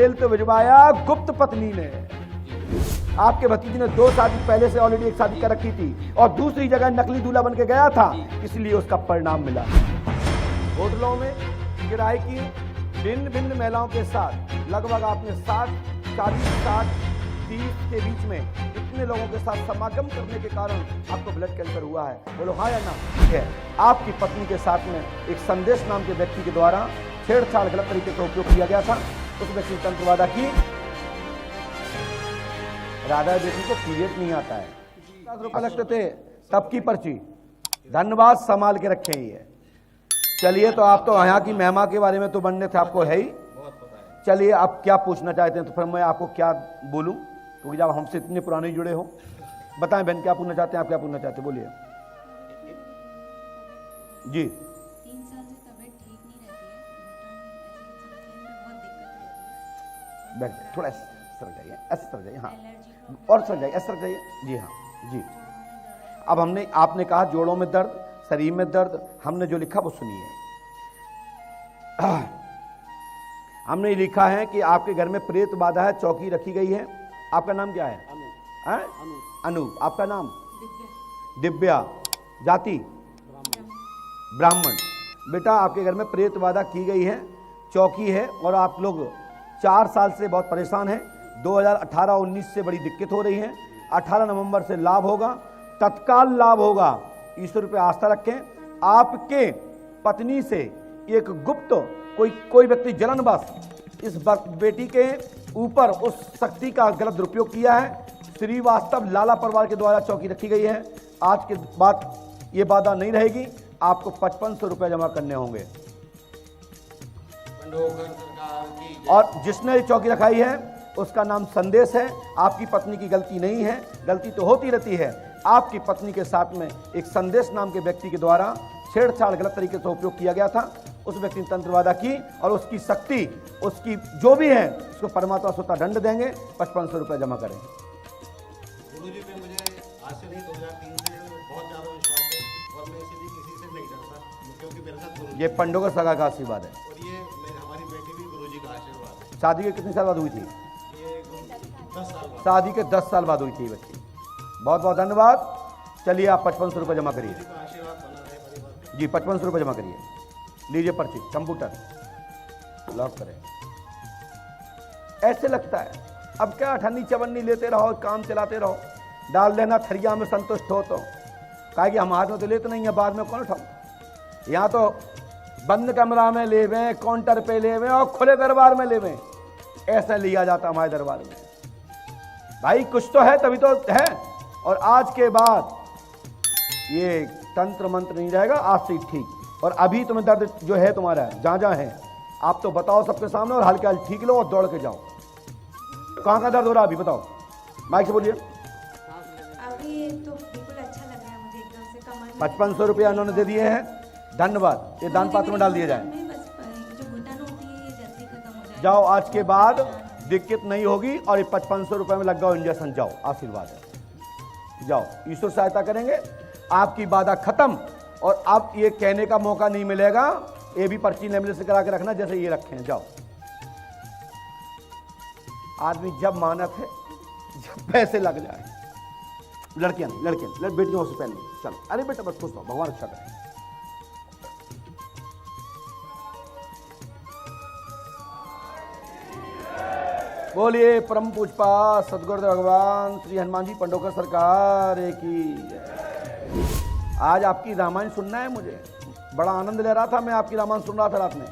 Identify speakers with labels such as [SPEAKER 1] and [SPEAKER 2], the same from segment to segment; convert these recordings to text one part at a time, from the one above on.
[SPEAKER 1] Jail तो भिजवाया गुप्त पत्नी ने। आपके भतीजे ने 2 शादी पहले से ऑलरेडी एक शादी कर रखी थी और दूसरी जगह नकली दूल्हा बन के गया था, इसलिए उसका परिणाम मिला। होटलों में किराए की भिन्न भिन्न महिलाओं के साथ लगभग आपने 40 के बीच में इतने लोगों के साथ समागम करने के कारण आपको ब्लड कैंसर हुआ है। बोलो हाँ या ना? है। आपकी पत्नी के साथ में एक संदेश नाम के व्यक्ति के द्वारा छेड़छाड़ गलत तरीके का उपयोग किया गया था। उस व्यक्ति तंत्र वादा की राधा बेटी को पीरियड नहीं आता है, 10 रुपए लगते थे तब की पर्ची। धन्यवाद, संभाल के रखे ये। चलिए, तो आप तो यहाँ की महिमा के बारे में तो बनने थे, आपको है ही। चलिए, आप क्या पूछना चाहते हैं तो फिर मैं आपको क्या बोलूं, क्योंकि जब हमसे इतने पुराने जुड़े हो। बताएं बहन, क्या पूछना चाहते हैं? आप क्या पूछना चाहते हैं, बोलिए जी।
[SPEAKER 2] 3 साल से तबीयत ठीक नहीं रहती है, बहुत दिक्कत रहती है।
[SPEAKER 1] बैठ, थोड़ा सर जाइए, ऐसे सर जाइए, हाँ, और सर जाइए, ऐसे सर जाइए जी, हाँ जी। अब आपने कहा जोड़ों में दर्द, शरीर में दर्द, हमने जो लिखा वो सुनिए। हमने लिखा है कि आपके घर में प्रेत बाधा है, चौकी रखी गई है। आपका नाम क्या है? अनु। आपका नाम? दिव्या। जाति? ब्राह्मण। बेटा, आपके घर में प्रेत बाधा की गई है, चौकी है, और आप लोग 4 साल से बहुत परेशान हैं। 2018-19 से बड़ी दिक्कत हो रही है। 18 नवंबर से लाभ होगा, तत्काल लाभ होगा। ईश्वर पे आस्था रखें। आपके पत्नी से एक गुप्त कोई व्यक्ति जलनवश इस बेटी के ऊपर उस शक्ति का गलत दुरुपयोग किया है। श्रीवास्तव लाला परिवार के द्वारा चौकी रखी गई है। आज के बाद ये बाधा नहीं रहेगी। आपको 5500 रुपये जमा करने होंगे। और जिसने चौकी रखाई है उसका नाम संदेश है। आपकी पत्नी की गलती नहीं है, गलती तो होती रहती है। आपकी पत्नी के साथ में एक संदेश नाम के व्यक्ति के द्वारा छेड़छाड़ गलत तरीके से उपयोग किया गया था। उस व्यक्ति ने तंत्रवादा की और उसकी शक्ति, उसकी जो भी है, उसको परमात्मा स्वतः दंड देंगे। 5500 रुपये जमा करें।
[SPEAKER 3] गुरुजी पे मुझे आज से नहीं 2003 से बहुत ज्यादा विश्वास है और मैं इसीलिए किसी से नहीं डरता, क्योंकि मेरे साथ गुरुजी।
[SPEAKER 1] ये पंडों का सगा का आशीर्वाद है।
[SPEAKER 3] और ये हमारी बेटी भी गुरुजी का आशीर्वाद है।
[SPEAKER 1] शादी के कितने साल बाद हुई थी?
[SPEAKER 3] ये 10 साल बाद।
[SPEAKER 1] शादी के 10 साल बाद हुई थी बच्ची। बहुत बहुत धन्यवाद। चलिए, आप 5500 रुपये जमा करिए
[SPEAKER 3] गुरुजी का आशीर्वाद बना रहे परिवार पे।
[SPEAKER 1] जी। 5500 रुपये जमा करिए। लीजिए पर्ची, कंप्यूटर लॉक करें। ऐसे लगता है अब क्या अठन्नी चवन्नी लेते रहो, काम चलाते रहो, डाल देना थरिया में, संतुष्ट हो तो। कहा कि हम हाथ में तो लेते नहीं है, बाद में कौन उठाओ। यहाँ तो बंद कमरा में लेवे, काउंटर पे लेवे और खुले दरबार में लेवे, ऐसा लिया जाता हमारे दरबार में। भाई कुछ तो है तभी तो है। और आज के बाद ये तंत्र मंत्र नहीं रहेगा, आज से ठीक। और अभी तुम्हें दर्द जो है तुम्हारा जहाँ जहाँ है, आप तो बताओ सबके सामने, और हल्के हल्के ठीक लो और दौड़ के जाओ। कहाँ का दर्द हो रहा है अभी बताओ, माइक से बोलिए।
[SPEAKER 2] अभी तो बिल्कुल अच्छा लग रहा है मुझे, एकदम से कमर में।
[SPEAKER 1] 5500 रुपया उन्होंने दे दिए हैं, धन्यवाद। ये दान पात्र में डाल दिए जाए।
[SPEAKER 2] बस जो घुटन होती है ये जल्दी खत्म हो जाए।
[SPEAKER 1] जाओ, आज के बाद दिक्कत नहीं होगी। और ये 5500 रुपये में लग जाओ इंजेक्शन। जाओ, आशीर्वाद है, जाओ, ईश्वर सहायता करेंगे। आपकी बाधा खत्म। और अब ये कहने का मौका नहीं मिलेगा, ये भी पर्ची लेमिनेट से करा के रखना जैसे ये रखे हैं। जाओ। आदमी जब मानत है, जब पैसे लग जाए। लड़कियां बेटियों से पहले चलो। अरे बेटा बस खुश रहो, भगवान अच्छा करे। बोलिए परम पूजपा सदगुरुदेव भगवान श्री हनुमान जी पंडोकर सरकार की। आज आपकी रामायण सुनना है मुझे, बड़ा आनंद ले रहा था मैं। आपकी रामायण सुन रहा था रात में,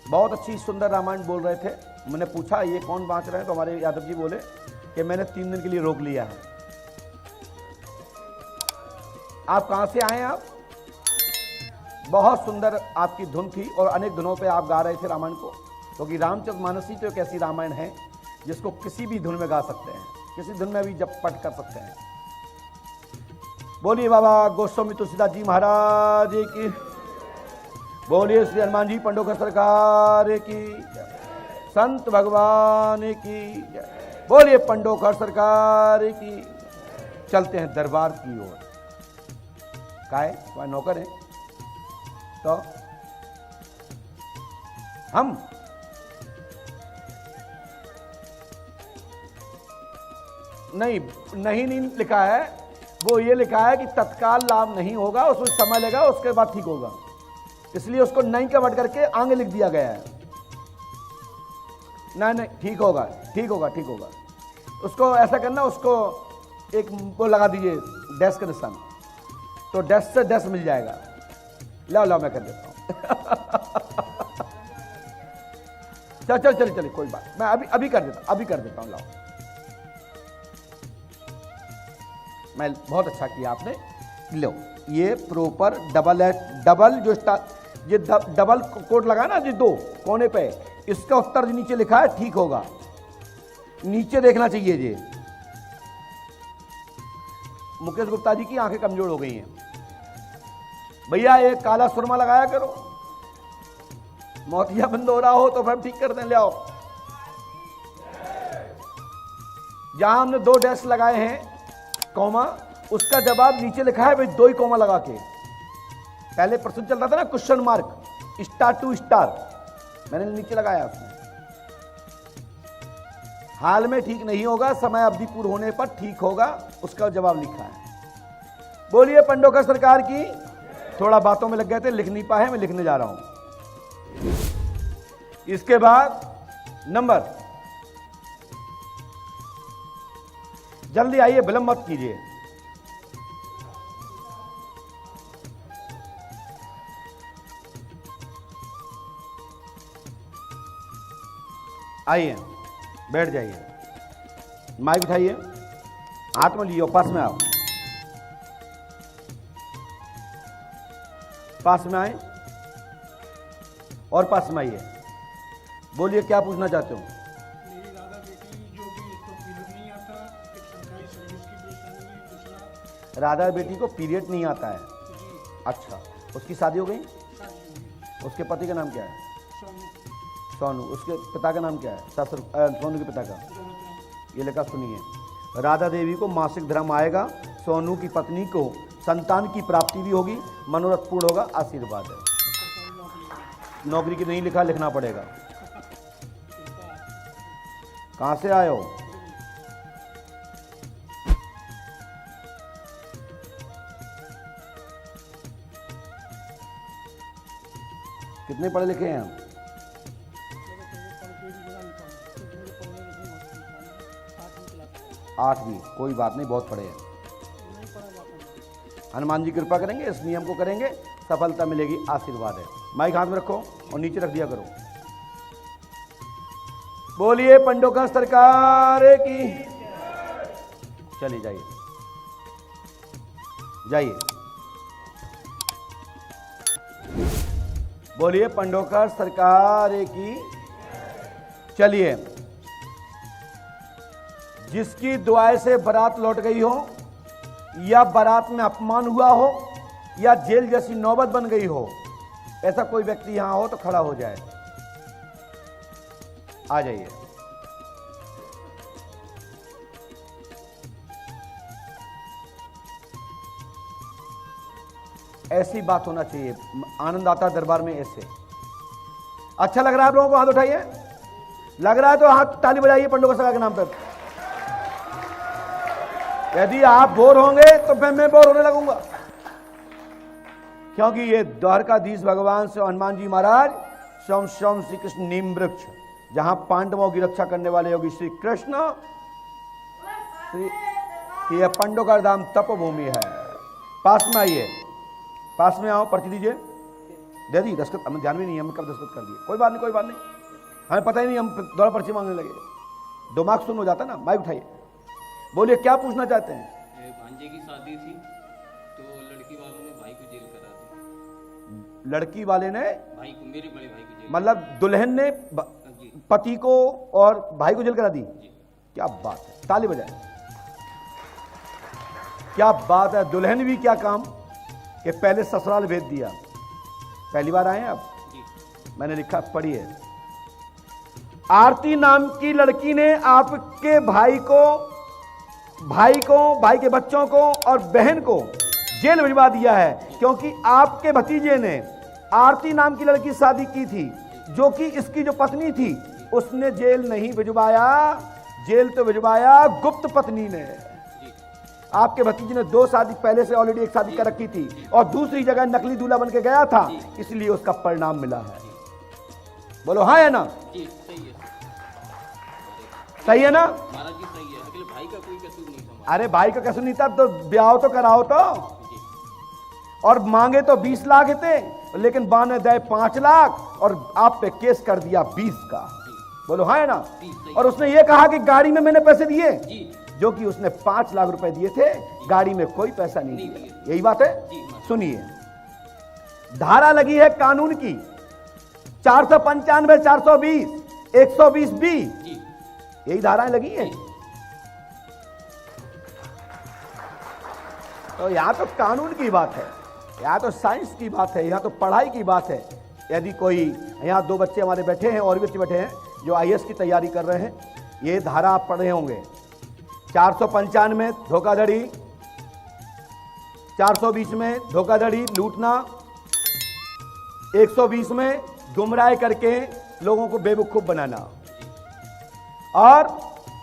[SPEAKER 1] बहुत अच्छी सुंदर रामायण बोल रहे थे। मैंने पूछा ये कौन बाँच रहे हैं, तो हमारे यादव जी बोले कि मैंने 3 दिन के लिए रोक लिया है। आप कहाँ से आए हैं? आप बहुत सुंदर आपकी धुन थी और अनेक धुनों पे आप गा रहे थे रामायण को, क्योंकि रामचरितमानस तो एक ऐसी रामायण है जिसको किसी भी धुन में गा सकते हैं, किसी धुन में भी जब पठ कर सकते हैं। बोलिए बाबा गोस्वामी तुलसीदास जी महाराज की। बोलिए श्री हनुमान जी पंडोकर सरकार की। संत भगवान की। बोलिए पंडोकर सरकार की। चलते हैं दरबार की ओर। काहे तुम्हारे नौकर हैं तो हम नहीं नहीं नहीं लिखा है, वो ये लिखा है कि तत्काल लाभ नहीं होगा, उसमें समय लगेगा, उसके बाद ठीक होगा, इसलिए उसको नहीं कन्वर्ट करके आगे लिख दिया गया है। नहीं नहीं ठीक होगा ठीक होगा ठीक होगा। उसको ऐसा करना, उसको एक वो लगा दीजिए डैश का निशान, तो डैश से डैश मिल जाएगा। लाओ लाओ मैं कर देता हूं। चल चल चल चलिए कोई बात, मैं अभी कर देता हूं लाओ। मैं बहुत अच्छा किया आपने। लो ये प्रॉपर डबल जो ये डबल कोट लगा ना जी दो कोने पे, इसका उत्तर जो नीचे लिखा है ठीक होगा, नीचे देखना चाहिए जी। मुकेश गुप्ता जी की आंखें कमजोर हो गई हैं भैया, ये काला सुरमा लगाया करो, मोतिया बंद हो रहा हो तो फिर ठीक कर दें, ले आओ। जहां हमने दो डैश लगाए हैं कॉमा, उसका जवाब नीचे लिखा है भाई दो ही कॉमा लगा के। पहले प्रश्न चलता था ना question mark star two star, मैंने नीचे लगाया उसमें। हाल में ठीक नहीं होगा, समय अवधि पूर्ण होने पर ठीक होगा, उसका जवाब लिखा है। बोलिए पंडोकर सरकार की। थोड़ा बातों में लग गए थे, लिख नहीं पाए, मैं लिखने जा रहा हूं। इसके बाद नंबर, जल्दी आइए, विलंब मत कीजिए। आइए बैठ जाइए, माइक उठाइए, हाथ में लियो, पास में आओ, पास में आए और पास में आइए। बोलिए क्या पूछना चाहते हो।
[SPEAKER 4] मेरी दादा बेटी जो कि इसको पीरियड नहीं आता, एक सरकारी सर्विस की परेशानी है, दूसरा
[SPEAKER 1] राधा बेटी को पीरियड नहीं आता है।
[SPEAKER 4] जी
[SPEAKER 1] अच्छा, उसकी शादी हो गई?
[SPEAKER 4] शादी हो गई,
[SPEAKER 1] उसके पति का नाम क्या है?
[SPEAKER 4] सोनू
[SPEAKER 1] सोनू। उसके पिता का नाम क्या है? ससुर सोनू के पिता का
[SPEAKER 4] दौलत
[SPEAKER 1] ये लिखा सुनिए। राधा देवी को मासिक धर्म आएगा, सोनू की पत्नी को संतान की प्राप्ति भी होगी, मनोरथ पूर्ण होगा, आशीर्वाद है। नौकरी की नहीं लिखा, लिखना पड़ेगा। कहां से आए हो? कितने पढ़े लिखे हैं हम? 8वीं। कोई बात नहीं, बहुत पढ़े हैं। हनुमान जी कृपा करेंगे, इस नियम को करेंगे, सफलता मिलेगी, आशीर्वाद है। माइक हाथ में रखो और नीचे रख दिया करो। बोलिए पंडोकर सरकार की। चलिए जाइए जाइए। बोलिए पंडोकर सरकार की। चलिए, जिसकी दुआएं से बारात लौट गई हो, या बारात में अपमान हुआ हो, या जेल जैसी नौबत बन गई हो, ऐसा कोई व्यक्ति यहां हो तो खड़ा हो जाए। आ जाइए। ऐसी बात होना चाहिए, आनंद आता दरबार में ऐसे। अच्छा लग रहा है आप लोगों को? हाथ उठाइए। लग रहा है तो हाथ ताली बजाइए पंडोकर सरकार के नाम पर। यदि आप बोर होंगे तो फिर मैं बोर होने लगूंगा, क्योंकि ये द्वारकाधीश भगवान से हनुमान जी महाराज स्वयं स्वयं श्री कृष्ण नीम वृक्ष, जहां पांडवों की रक्षा करने वाले योगी श्री कृष्ण, यह पंडोकर धाम तपभूमि है। पास में आइए, पास में आओ, पर्ची दीजिए। दे दी दस्तखत, हमें ध्यान भी नहीं है, हमें कब दस्तखत कर दिए। कोई बात नहीं, कोई बात नहीं, हमें पता ही नहीं, हम दोबारा पर्ची मांगने लगे, दिमाग सुन हो जाता ना। माइक उठाइए, बोलिए क्या पूछना चाहते हैं।
[SPEAKER 5] भांजे की शादी थी तो लड़की वालों ने भाई को जेल करा दी।
[SPEAKER 1] लड़की वाले ने
[SPEAKER 5] भाई को, मेरे बड़े भाई को जेल।
[SPEAKER 1] मतलब दुल्हन ने
[SPEAKER 5] जी
[SPEAKER 1] पति को और भाई को जेल करा दी।
[SPEAKER 5] जी।
[SPEAKER 1] क्या बात है, ताली बजाएं। क्या बात है। दुल्हन भी क्या काम कि पहले ससुराल भेज दिया। पहली बार आए हैं आप?
[SPEAKER 5] जी।
[SPEAKER 1] मैंने लिखा, पढ़िए। आरती नाम की लड़की ने आपके भाई के बच्चों को और बहन को जेल भिजवा दिया है, क्योंकि आपके भतीजे ने आरती नाम की लड़की शादी की थी, जो कि इसकी जो पत्नी थी, उसने जेल नहीं भिजवाया, जेल तो भिजवाया गुप्त पत्नी ने।
[SPEAKER 5] जी
[SPEAKER 1] आपके भतीजे ने 2 शादी पहले से ऑलरेडी एक शादी कर रखी थी और दूसरी जगह नकली दूल्हा बन के गया था, इसलिए उसका परिणाम मिला है। बोलो हाँ या ना?
[SPEAKER 5] जी सही है
[SPEAKER 1] सही है ना?
[SPEAKER 5] महाराज जी, सही है। अकेले भाई का कोई कसूर नहीं था।
[SPEAKER 1] अरे भाई का कसूर नहीं था तो ब्याह तो कराओ तो।
[SPEAKER 5] जी
[SPEAKER 1] और मांगे तो 20 लाख थे, लेकिन बाने दे 5 लाख और आप पे केस कर दिया 20 का। बोलो हाँ है ना?
[SPEAKER 5] जी सही।
[SPEAKER 1] और उसने ये कहा कि गाड़ी में मैंने पैसे दिए,
[SPEAKER 5] जी
[SPEAKER 1] जो कि उसने 5 लाख रुपए दिए थे, गाड़ी में कोई पैसा नहीं
[SPEAKER 5] नहीं
[SPEAKER 1] दिया।
[SPEAKER 5] दिए।
[SPEAKER 1] यही बात है।
[SPEAKER 5] जी
[SPEAKER 1] सुनिए, धारा लगी है कानून की 495, 420, 120 बी,
[SPEAKER 5] जी
[SPEAKER 1] यही धाराएं लगी हैं। तो यहां तो कानून की बात है, यहां तो साइंस की बात है, यहां तो पढ़ाई की बात है। यदि कोई यहां 2 बच्चे हमारे बैठे हैं और भी बच्चे बैठे हैं जो IAS की तैयारी कर रहे हैं, ये धारा आप पढ़े होंगे। 495 में धोखाधड़ी, 420 में धोखाधड़ी लूटना, 120 में गुमराह करके लोगों को बेवकूफ बनाना। और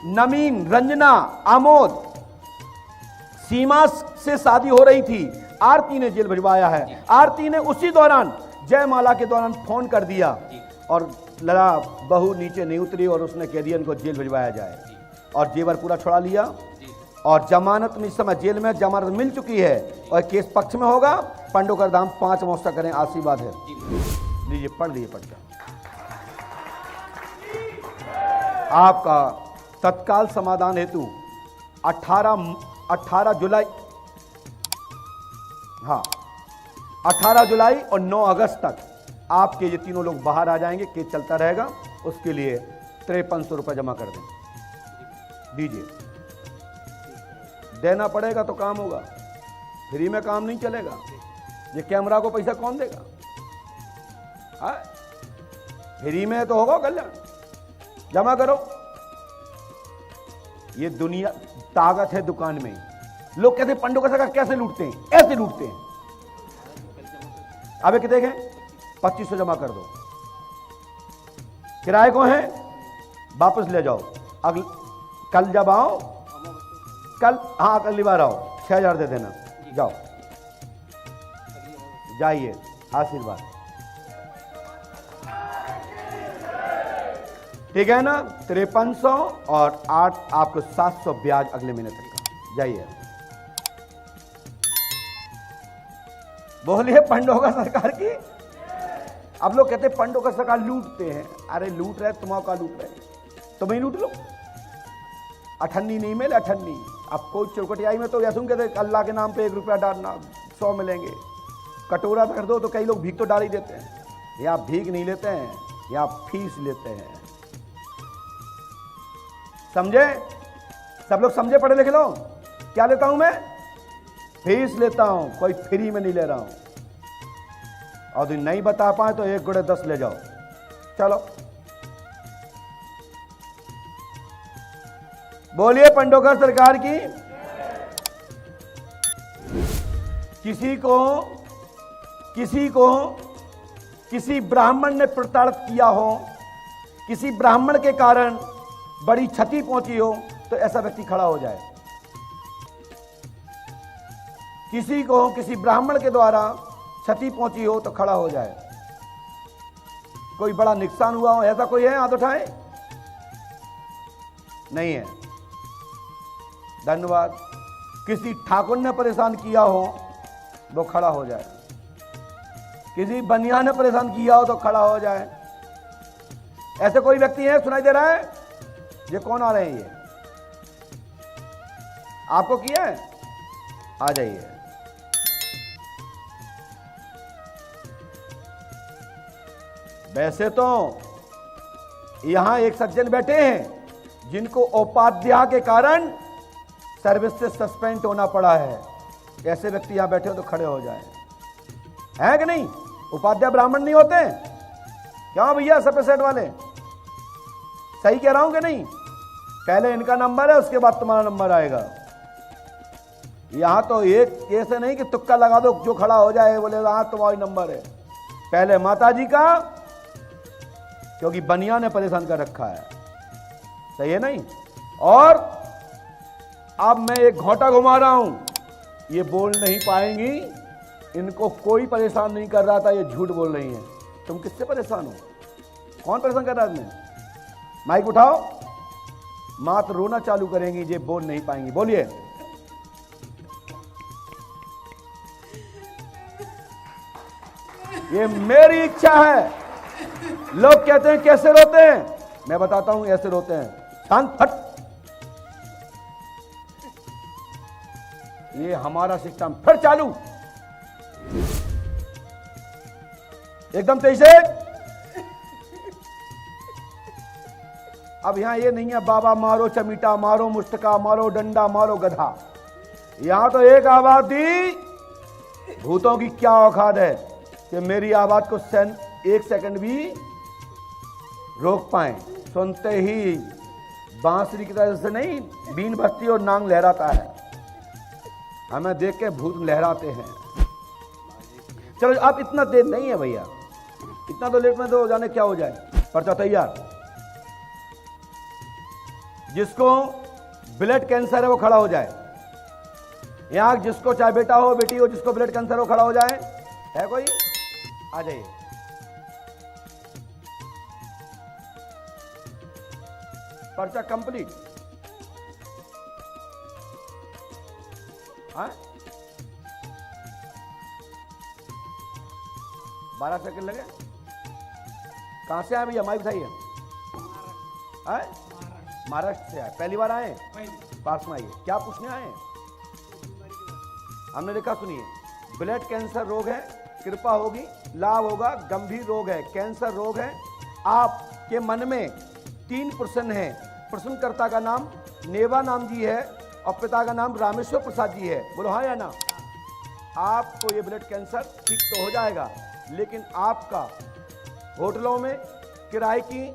[SPEAKER 1] नमीन, रंजना, आमोद, सीमा से शादी हो रही थी, आरती ने जेल भिजवाया है। आरती ने उसी दौरान जयमाला के दौरान फोन कर दिया और लड़ा बहू नीचे नहीं उतरी और उसने कह दिया इनको जेल भिजवाया जाए और जेवर पूरा छुड़ा लिया। और जमानत में इस समय जेल में जमानत मिल चुकी है और केस पक्ष में होगा। पंडोकर धाम 5 मौसा करें, आशीर्वाद है। लीजिए पढ़ लीजिए पढ़ कर। आपका तत्काल समाधान हेतु 18 जुलाई, हाँ 18 जुलाई और 9 अगस्त तक आपके ये तीनों लोग बाहर आ जाएंगे। केस चलता रहेगा, उसके लिए 5300 रुपये जमा कर दें, दीजिए। देना पड़ेगा तो काम होगा, फ्री में काम नहीं चलेगा। ये कैमरा को पैसा कौन देगा? हाँ? फ्री में तो होगा कल्याण, जमा करो। ये दुनिया ताकत है दुकान में। लोग कहते हैं पंडों का सरकार कैसे लूटते हैं? ऐसे लूटते हैं। अब एक देखें, 2500 जमा कर दो। किराए को है वापस ले जाओ। कल जब आओ, कल, हाँ अगली बार आओ, 6000 दे देना। जाओ जाइए, आशीर्वाद। ठीक है ना? 5300 और 8 आपको 700 ब्याज अगले महीने तक का। जाइए, बोलिए पंडों सरकार की। अब लोग कहते हैं पंडों का सरकार लूटते हैं। अरे लूट रहे तुम्हारा का लूट रहे, तुम ही लूट लो। अठन्नी नहीं मिले, अठन्नी। अब कोई चौकटियाई में तो ऐसा कहते अल्लाह के नाम पे 1 रुपया डालना 100 मिलेंगे। कटोरा कर दो तो कई लोग भीख तो डाल ही देते हैं। या भीख नहीं लेते हैं, या फीस लेते हैं। समझे? सब लोग समझे, पढ़े लिखे लो। क्या लेता हूं मैं? फीस लेता हूं, कोई फ्री में नहीं ले रहा हूं। और यदि नहीं बता पाए तो 1 गुणे 10 ले जाओ। चलो बोलिए पंडोकर सरकार की। किसी ब्राह्मण ने प्रताड़ित किया हो, किसी ब्राह्मण के कारण बड़ी क्षति पहुंची हो, तो ऐसा व्यक्ति खड़ा हो जाए। किसी ब्राह्मण के द्वारा क्षति पहुंची हो तो खड़ा हो जाए। कोई बड़ा नुकसान हुआ हो, ऐसा कोई है? हाथ उठाए। नहीं है, धन्यवाद। किसी ठाकुर ने परेशान किया हो वो खड़ा हो जाए। किसी बनिया ने परेशान किया हो तो खड़ा हो जाए। ऐसे कोई व्यक्ति है? सुनाई दे रहा है? ये कौन आ रहे हैं? ये आपको किया है? आ जाइए। वैसे तो यहां एक सज्जन बैठे हैं जिनको उपाध्याय के कारण सर्विस से सस्पेंड होना पड़ा है। ऐसे व्यक्ति यहां बैठे हो तो खड़े हो जाए, है कि नहीं? उपाध्याय ब्राह्मण नहीं होते क्या भैया? सब सेट वाले सही कह रहा हूं कि नहीं? पहले इनका नंबर है, उसके बाद तुम्हारा नंबर आएगा। यहां तो एक कैसे नहीं कि तुक्का लगा दो, जो खड़ा हो जाए बोले हाँ तुम्हारी नंबर है। पहले माता जी का, क्योंकि बनिया ने परेशान कर रखा है। सही है नहीं? और अब मैं एक घोटा घुमा रहा हूं, ये बोल नहीं पाएंगी, इनको कोई परेशान नहीं कर रहा था, ये झूठ बोल रही हैं। तुम किससे परेशान हो? कौन परेशान कर रहा है तुम्हें? माइक उठाओ, मात्र रोना चालू करेंगी, ये बोल नहीं पाएंगी। बोलिए। ये मेरी इच्छा है। लोग कहते हैं कैसे रोते हैं, मैं बताता हूं ऐसे रोते हैं। शांत हट। ये हमारा सिस्टम फिर चालू, एकदम तेज से। अब यहां ये नहीं है बाबा मारो चमीटा, मारो मुस्तका, मारो डंडा, मारो गधा। यहां तो एक आवाज दी, भूतों की क्या औकात है कि मेरी आवाज को एक सेकंड भी रोक पाए। सुनते ही बांसुरी की तरह से नहीं, बीन बजती और नांग लहराता है। हमें देख के भूत लहराते हैं। चलो आप इतना देर नहीं है भैया, इतना तो लेट में तो जाने क्या हो जाए। पर्चा तैयार। जिसको ब्लड कैंसर है वो खड़ा हो जाए। यहां जिसको चाहे बेटा हो बेटी हो, जिसको ब्लड कैंसर हो खड़ा हो जाए। है कोई? आ जाइए। पर्चा कंप्लीट। हाँ 12 सेकंड लगे। कहां से आए भैया? माइक बताइए। महाराष्ट्र से आए? पहली बार आए? पास में आइए। क्या पूछने आए? हमने लिखा, सुनिए। ब्लड कैंसर रोग है, कृपा होगी, लाभ होगा। गंभीर रोग है, कैंसर रोग है। आपके मन में 3 प्रश्न है। प्रश्नकर्ता का नाम नेवा नाम जी है और पिता का नाम रामेश्वर प्रसाद जी है। बोलो हाँ या ना? आपको ये ब्लड कैंसर ठीक तो हो जाएगा, लेकिन आपका होटलों में किराए की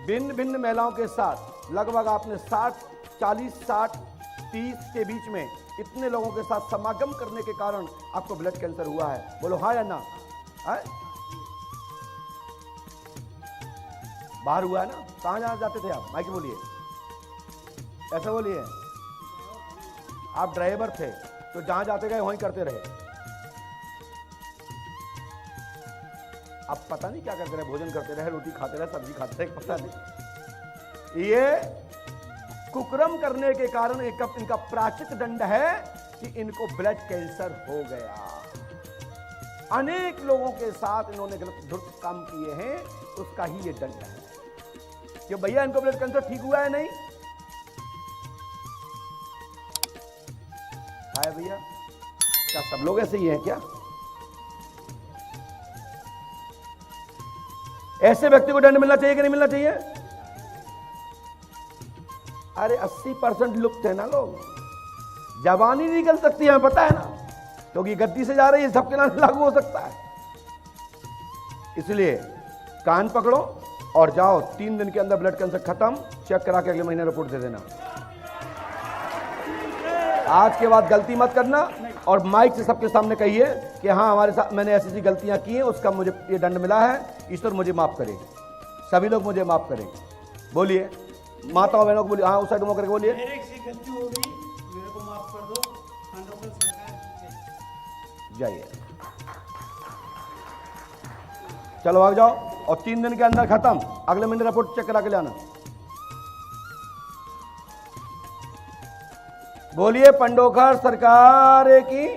[SPEAKER 1] भिन्न भिन्न महिलाओं के साथ लगभग आपने 40-60-30 के बीच में इतने लोगों के साथ समागम करने के कारण आपको ब्लड कैंसर हुआ है। बोलो हाँ या ना? है? बाहर हुआ है ना? कहां जाना जाते थे आप? माइक बोलिए, ऐसा बोलिए। आप ड्राइवर थे तो जहां जाते गए वहीं करते रहे। अब पता नहीं क्या करते रहे, भोजन करते रहे, रोटी खाते रहे, सब्जी खाते रहे, पता नहीं। ये कुकर्म करने के कारण इनका प्रायश्चित दंड है कि इनको ब्लड कैंसर हो गया। अनेक लोगों के साथ इन्होंने गलत धुर्त काम किए हैं, उसका ही ये दंड है कि भैया इनको ब्लड कैंसर ठीक हुआ है नहीं। हाय भैया, क्या सब लोग ऐसे ही हैं क्या? ऐसे व्यक्ति को दंड मिलना चाहिए कि नहीं मिलना चाहिए? अरे 80% लुप्त है ना लोग, जबान ही निकल सकती है, पता है ना, क्योंकि गद्दी से जा रही है, सबके नाम लागू हो सकता है। इसलिए कान पकड़ो और जाओ, 3 दिन के अंदर ब्लड कैंसर खत्म, चेक करा के अगले महीने रिपोर्ट दे देना। आज के बाद गलती मत करना और माइक से सबके सामने कहिए कि हाँ हमारे साथ मैंने ऐसी ऐसी गलतियां की हैं, उसका मुझे ये दंड मिला है, ईश्वर मुझे माफ करे, सभी लोग मुझे माफ करें। बोलिए, माताओं बहनों को बोलिए, हाँ उस साइड मुंह करके बोलिए।
[SPEAKER 4] मेरे से गलती होगी, मेरे को माफ कर दो। ऑनरेबल सरकार
[SPEAKER 1] जाइए, चलो आगे जाओ और 3 दिन के अंदर खत्म, अगले महीने रिपोर्ट चेक करा के लाना। बोलिए पंडोखर सरकार की।